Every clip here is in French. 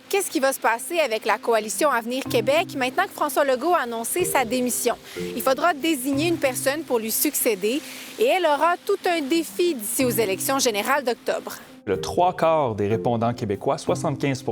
Qu'est-ce qui va se passer avec la coalition Avenir Québec maintenant que François Legault a annoncé sa démission? Il faudra désigner une personne pour lui succéder et elle aura tout un défi d'ici aux élections générales d'octobre. Le 3/4 des répondants québécois, 75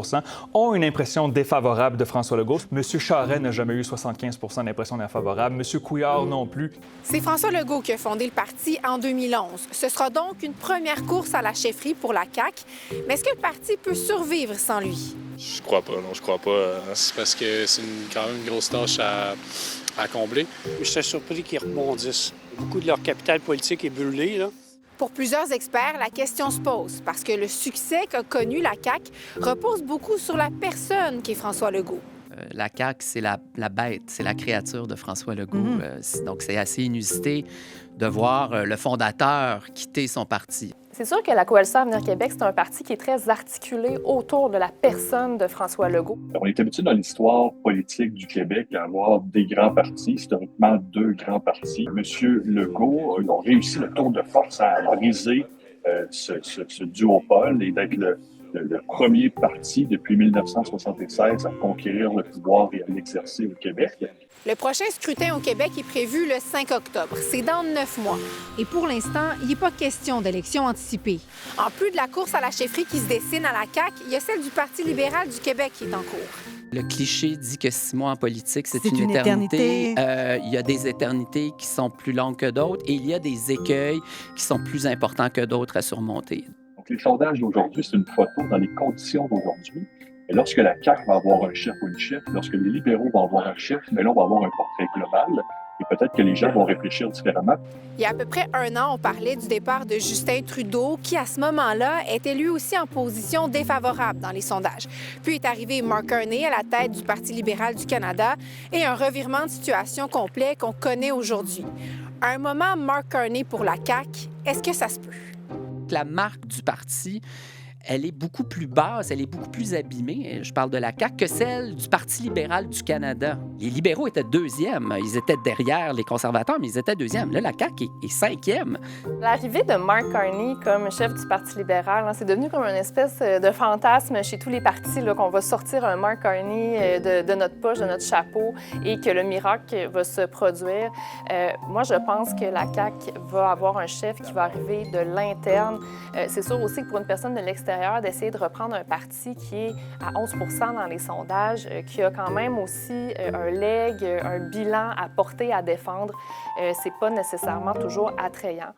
ont une impression défavorable de François Legault. M. Charest n'a jamais eu 75 d'impression défavorable. M. Couillard non plus. C'est François Legault qui a fondé le parti en 2011. Ce sera donc une première course à la chefferie pour la CAQ. Mais est-ce que le parti peut survivre sans lui? Je crois pas, non, je crois pas. C'est parce que c'est quand même une grosse tâche à combler. Je suis surpris qu'ils rebondissent. Beaucoup de leur capital politique est brûlé, là. Pour plusieurs experts, la question se pose parce que le succès qu'a connu la CAQ repose beaucoup sur la personne qu'est François Legault. La CAQ, c'est la bête, c'est la créature de François Legault. Donc, c'est assez inusité de voir le fondateur quitter son parti. C'est sûr que la Coalition Avenir Québec, c'est un parti qui est très articulé autour de la personne de François Legault. On est habitué dans l'histoire politique du Québec à avoir des grands partis, historiquement deux grands partis. Monsieur Legault a réussi le tour de force à briser ce duopole et d'être le premier parti depuis 1976 à conquérir le pouvoir et à l'exercer au Québec. Le prochain scrutin au Québec est prévu le 5 octobre. C'est dans 9 mois. Et pour l'instant, il n'est pas question d'élection anticipée. En plus de la course à la chefferie qui se dessine à la CAQ, il y a celle du Parti libéral du Québec qui est en cours. Le cliché dit que 6 mois en politique, c'est une éternité. Il y a des éternités qui sont plus longues que d'autres et il y a des écueils qui sont plus importants que d'autres à surmonter. Donc, les sondages d'aujourd'hui, c'est une photo dans les conditions d'aujourd'hui. Et lorsque la CAQ va avoir un chef ou une chef, lorsque les libéraux vont avoir un chef, mais là, on va avoir un portrait global. Et peut-être que les gens vont réfléchir différemment. Il y a à peu près un an, on parlait du départ de Justin Trudeau, qui, à ce moment-là, était lui aussi en position défavorable dans les sondages. Puis est arrivé Mark Carney à la tête du Parti libéral du Canada et un revirement de situation complet qu'on connaît aujourd'hui. À un moment, Mark Carney pour la CAQ, est-ce que ça se peut? La marque du parti, elle est beaucoup plus basse, elle est beaucoup plus abîmée, je parle de la CAQ, que celle du Parti libéral du Canada. Les libéraux étaient deuxièmes, ils étaient derrière les conservateurs, mais ils étaient deuxièmes. Là, la CAQ est cinquième. L'arrivée de Mark Carney comme chef du Parti libéral, c'est devenu comme une espèce de fantasme chez tous les partis qu'on va sortir un Mark Carney de notre poche, de notre chapeau et que le miracle va se produire. Moi, je pense que la CAQ va avoir un chef qui va arriver de l'interne. C'est sûr aussi que pour une personne de l'extérieur, d'essayer de reprendre un parti qui est à 11 % dans les sondages, qui a quand même aussi un legs, un bilan à porter, à défendre, c'est pas nécessairement toujours attrayant.